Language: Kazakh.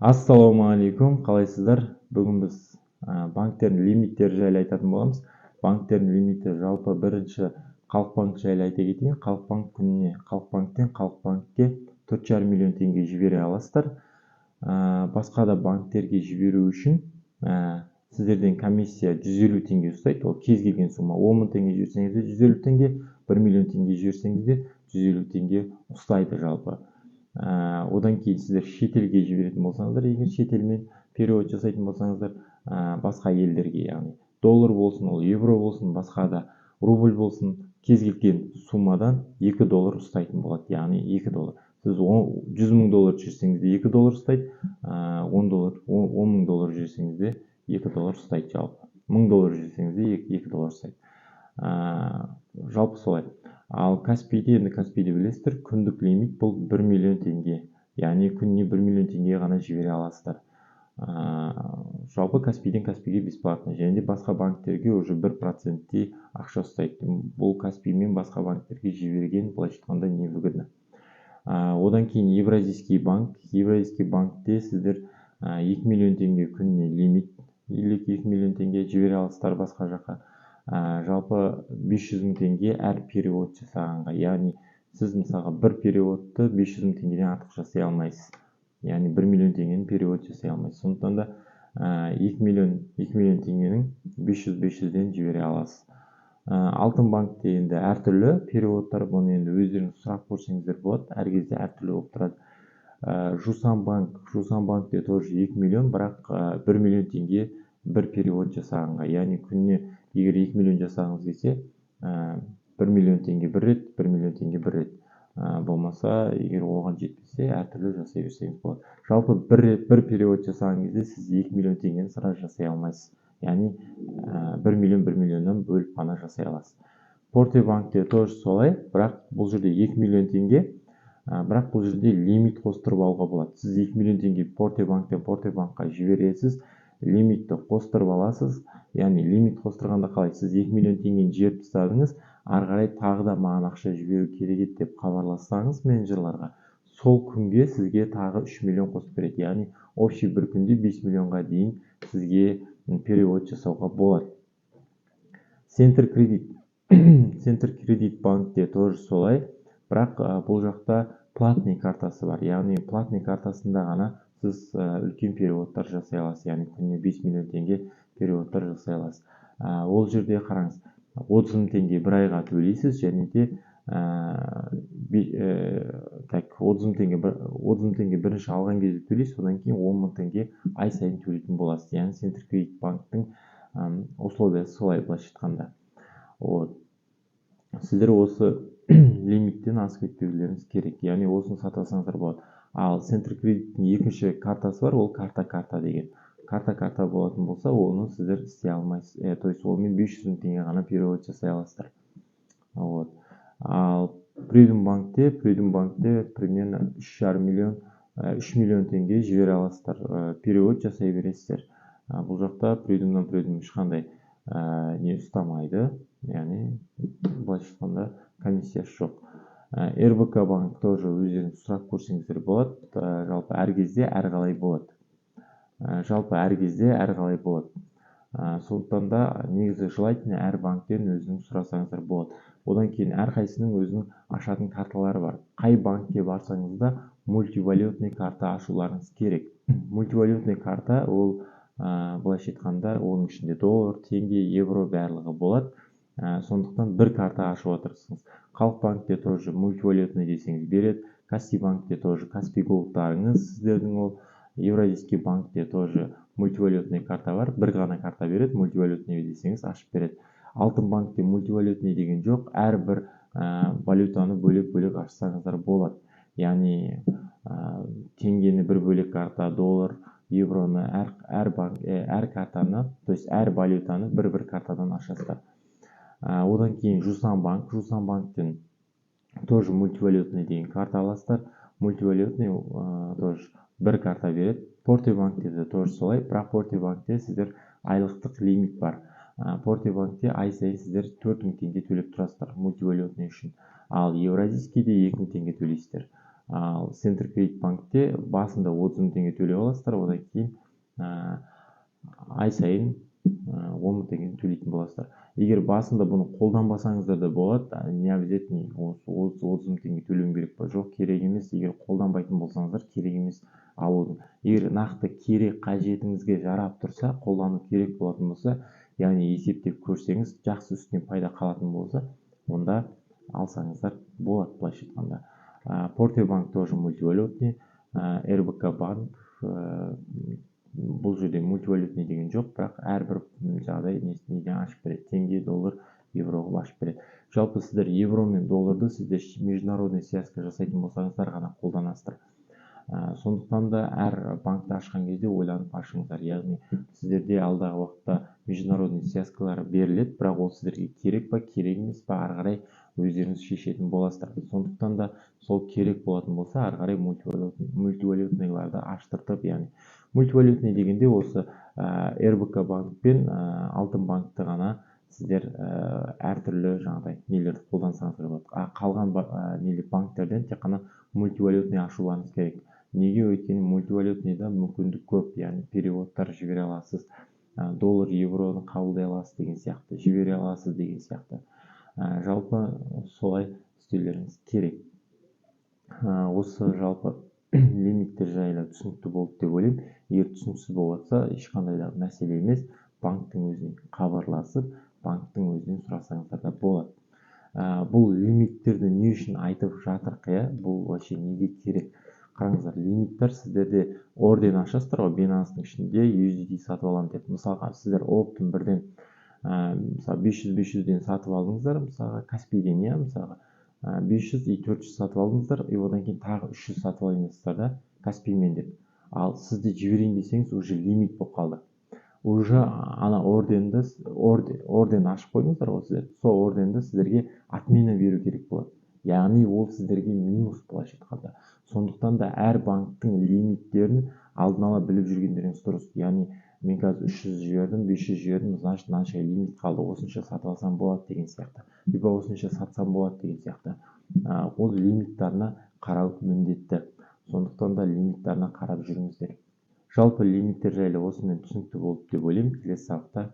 Ассалаумағалейкум, қалайсыздар? Бүгін біз банктердің лимиттері жайлы айтатын боламыз. Банктердің лимиті жалпы бірінші Халықбанк жайлы айта кетейін. Халықбанк күніне Халықбанктен Халықбанкке 4,5 миллион теңге жібере аласыздар. Басқа да банктерге жіберу үшін сіздерден комиссия 150 теңге ұстайды. Ол кез келген сумма. 10 мың теңге жіберсеңіз де 150 теңге, 1 миллион теңге жіберсеңіз де 150 теңге ұстайды жалпы. Одан кейін сіздер шетелге жіберетін болсаңыздар, егер шетелмен перевод жасайтын болсаңыздар, басқа елдерге, яғни доллар болсын, ол евро болсын, басқа да рубль болсын, кез келген суммадан 2 доллар ұстайтын болады, яғни 2 доллар. Сіз 100 мың доллар жіберсеңіз де 2 доллар ұстайды, 10 мың доллар жіберсеңіз де 2 доллар ұстайды жалпы. 1000 доллар жіберсеңіз де 2 доллар ұстайды. Жалпы солай. Ал Каспийде білесіздер, күндік лимит бұл 1 миллион теңге. Яғни күніне 1 миллион теңге ғана жібере аласыздар. Жалпы Каспийге бесплатно. Және де басқа банктерге уже 1% ақша ұстайды. Бұл Каспий мен басқа банктерге жіберген, былайша айтқанда невыгодно. Одан кейін Евразийский банкте сіздер 2 миллион теңге күніне лимит, 2 миллион теңге жібере аласыздар басқа жаққа. Жалпы 500 мың теңге әр перевод жасағанға, яғни сіз мысалға бір переводты 500 мың теңгеден артық жасай алмайсыз, яғни 1 миллион теңгенің перевод жасай алмайсыз. Сондықтан да 2 миллион теңгенің 500-500-ден жібере аласыз. Алтын банкте енді әртүрлі переводтар, бұны енді өздеріңіз сұрақ көрсеңіздер болады, әр кезде әртүрлі болып тұрады. Жусан банкте тоже 2 миллион, бірақ 1 миллион теңге бір перевод жасағанға, яғни күніне егер 2 миллион жасағыңыз келсе, 1 миллион теңге бір рет, 1 миллион теңге бір рет. Болмаса, егер оған жетпесе, әртүрлі жасай берсеңіз болады. Жалпы бір перевод жасаған кезде сіз 2 миллион теңгені сразу жасай алмайсыз. Яғни 1 миллионнан бөліп қана жасай аласыз. Порте банкте тоже солай, бірақ бұл жерде 2 миллион теңге, бірақ бұл жерде лимит қостырып алуға болады. Сіз 2 миллион теңге Порте банкқа жібересіз, лимитті қостырып аласыз. Яғни лимит қостырғанда қалай, сіз 2 миллион теңгені жіберіп тастадыңыз, ары қарай тағы да маған ақша жіберу керек еді деп хабарлассаңыз менеджерларға, сол күнге сізге тағы 3 миллион қосып береді. Яғни общий бір күнде 5 миллионға дейін сізге перевод жасауға болады. Центр кредит банкте тоже солай, бірақ бұл жақта платный картасы бар. Яғни платный картасында ғана сіз үлкен переводтар жасай аласыз, яғни күніне 5 миллион теңге переводтар жасай аласыз. Ол жерде қараңыз, 30 мың теңге бір айға төлейсіз, және де 30 мың теңге бірінші алған кезде төлейсіз, одан кейін 10 мың теңге ай сайын төлейтін боласыз. Яғни Центр кредит банктың условиясы солай, былайша айтқанда. Сіздер осы лимиттен асып кетпеулеріңіз керек, яғни осыны сатып алсаңыздар болады. Ал Центр кредиттің екінші картасы бар, ол карта деген. Карта болатын болса, оны сіздер істей алмайсыз. То есть олмен 500 мың теңге ғана перевод жасай аласыздар. Ал Freedom банкте примерно 3 миллион теңге жібере аласыздар, перевод жасай бересіздер. Бұл жақта Freedom ешқандай не ұстамайды, яғни былайша айтқанда комиссиясы жоқ. РБК банк тоже өздеріңіз сұрақ көрсеңіздер болады, жалпы әр кезде әрқалай болады. Сондықтан да негізі желательно әр банктен өзінің сұрасаңыздар болады. Одан кейін әрқайсының өзінің ашатын карталары бар. Қай банкке барсаңыз да мультивалютный карта ашуларыңыз керек. Мультивалютный карта ол былайша айтқанда оның ішінде доллар, теңге, евро барлығы болады. Сондықтан бір карта ашып отырсыңыз. Халық банкте тоже мультивалютный десеңіз береді. Каспий банкте тоже Каспий голдтарыңыз сіздердің ол. Евразийский банкте тоже мультивалютный карта бар. Бір ғана карта береді, мультивалютный десеңіз ашып береді. Алтын банкте мультивалютный деген жоқ, әрбір валютаны бөлек ашсаңыздар болады. Яғни теңгені бір бөлек карта, доллар, евроны әр картаны, то есть әр валютаны бір картадан ашасыздар. Одан кейін Жусан банктен тоже мультивалютный деген карта аласыздар. Мультивалютный тоже бір карта береді. Порте банкте де тоже солай, бірақ Порте банкте сіздер айлықтық лимит бар. Порте банкте ай сайын сіздер 4 мың теңге төлеп тұрасыздар мультивалютный үшін. Ал Евразийскийде 2 мың теңге төлейсіздер. Ал Центркредит банкте басында 30 мың теңге төлеп аласыздар, одан кейін ай сайын 10 мың теңгені төлейтін боласыздар. Егер басында бұны қолданбасаңыздар да болады, не обязательно 30 мың теңге төлеуім керек па? Жоқ, керек емес. Егер қолданбайтын болсаңыздар, керек емес алудың. Егер нақты керек қажетіңізге жарап тұрса, қолдану керек болатын болса, яғни есептеп көрсеңіз, жақсы үстінен пайда қалатын болса, онда алсаңыздар болады, былайша айтқанда. Порте банк тоже мультивалютный, РБК банк бұл жерде мультивалютный деген жоқ, бірақ әрбір жағдай неден ашып береді, теңге, доллар, евро қылып ашып береді. Жалпы сіздер евро мен долларды сіздер международный связка жасайтын болсаңыздар ғана қолданасыздар. Сондықтан да әр банкты ашқан кезде ойланып ашыңыздар. Яғни сіздерде алдағы уақытта международный связкалар беріледі, бірақ ол сіздерге керек па, керек емес па, ары қарай өздеріңіз шешетін боласыздар. Сондықтан да сол керек болатын болса, ары қарай мультивалютныйларды аштыртып, яғни мультивалютный дегенде осы РБК банк пен алтын банкты ғана сіздер әртүрлі жаңағыдай нелерді қолдансаңыздар болады. Қалған банктерден тек қана мультивалютный ашуларыңыз керек. Неге? Өйткені мультивалютныйда мүмкіндік көп, яғни переводтар жібере аласыз, доллар, евроны қабылдай аласыз деген сияқты, жібере аласыз деген сияқты. Жалпы солай істеулеріңіз керек. Осы жалпы лимиттер жайлы түсінікті болды деп ойлаймын. Егер түсініксіз болып жатса, ешқандай да мәселе емес, банктың өзіне хабарласып, банктың өзінен сұрасаңыздар да болады. Бұл лимиттерді не үшін айтып жатырық, бұл вообще неге керек? Қараңыздар, лимиттер сіздерде орден ашасыздар ғой, Binance'ның ішінде USDT сатып аламын деп. Мысалға сіздер оптом бірден 500-500-ден сатып алдыңыздар, мысалға Каспийден, мысалға 500 и 400 сатып алдыңыздар, и одан кейін тағы 300 сатып алыңыздар да Каспиймен деп. Ал сізді жіберейін десеңіз, уже лимит болып қалды. Уже ана орден ашып қойдыңыздар ғой сіздер. Сол орденді сіздерге отмена беру керек болады. Яғни ол сіздерге минус, былайша айтқанда. Сондықтан да әр банктың лимиттерін алдын ала біліп жүргендеріңіз дұрыс. Яғни мен қазір 300 жібердім, 500 жібердім, значит мынанша лимит қалды, осынша сатып алсам болады деген сияқты. Либо осынша сатсам болады деген сияқты. Ол лимиттарына қарау міндетті. Сондықтан да лимиттарына қарап жүріңіздер. Жалпы лимиттер жайлы осымен түсінікті болды деп ойлаймын. Келесі сабақта